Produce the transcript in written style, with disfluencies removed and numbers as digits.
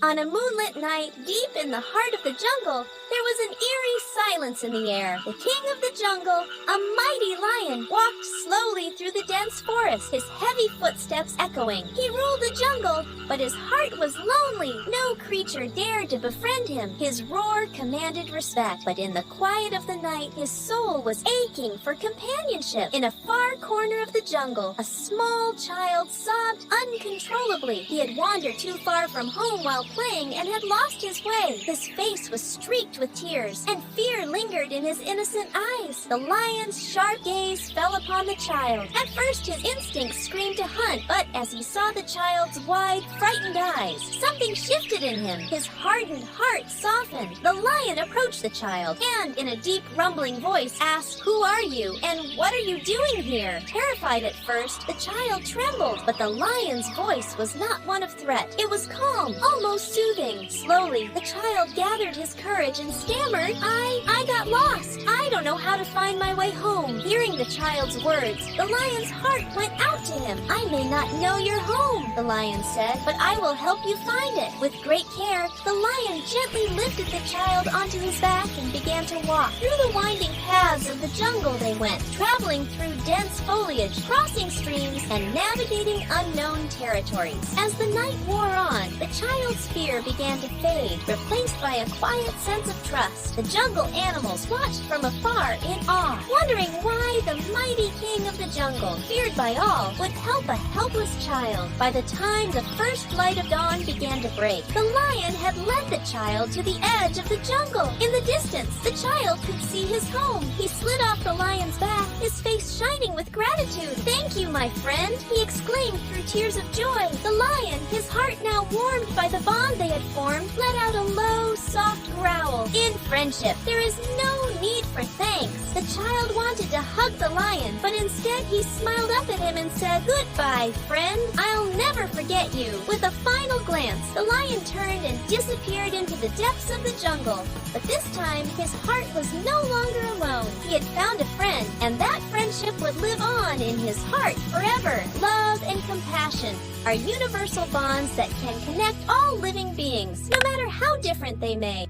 On a moonlit night, deep in the heart of the jungle, there was an eerie silence in the air. The king of the jungle, a mighty lion, walked slowly through the dense forest, his heavy footsteps echoing. He ruled the jungle, but his heart was lonely. No creature dared to befriend him. His roar commanded respect, but in the quiet of the night, his soul was aching for companionship. In a far corner of the jungle, a small child sobbed uncontrollably. He had wandered too far from home while playing and had lost his way. His face was streaked with tears, and fear lingered in his innocent eyes. The lion's sharp gaze fell upon the child. At first, his instincts screamed to hunt, but as he saw the child's wide, frightened eyes, something shifted in him. His hardened heart softened. The lion approached the child and, in a deep, rumbling voice, asked, "Who are you, and what are you doing here?" Terrified at first, the child trembled, but the lion's voice was not one of threat. It was calm, almost soothing. Slowly, the child gathered his courage and stammered, I got lost. I don't know how to find my way home." Hearing the child's words, the lion's heart went out to him. "I may not know your home," the lion said, "but I will help you find it." With great care, the lion gently lifted the child onto his back and began to walk. Through the winding paths of the jungle they went, traveling through dense foliage, crossing streams, and navigating unknown territories. As the night wore on, the child's fear began to fade, replaced by a quiet sense of trust. The jungle animals watched from afar in awe, wondering why the mighty king of the jungle, feared by all, would help a helpless child. By the time the first light of dawn began to break, the lion had led the child to the edge of the jungle. In the distance, the child could see his home. He slid off the lion's back, his face shining with gratitude. "Thank you, my friend," he exclaimed through tears of joy. The lion, his heart now warmed by the bond they had formed, let out a low, soft growl. In friendship, there is no need for thanks. The child wanted to hug the lion, but instead he smiled up at him and said, "Goodbye, friend. I'll never forget you." With a final glance, the lion turned and disappeared into the depths of the jungle. But this time, his heart was no longer alone. He had found a friend, and that friendship would live on in his heart forever. Love and compassion are universal bonds that can connect all living beings, no matter how different they may.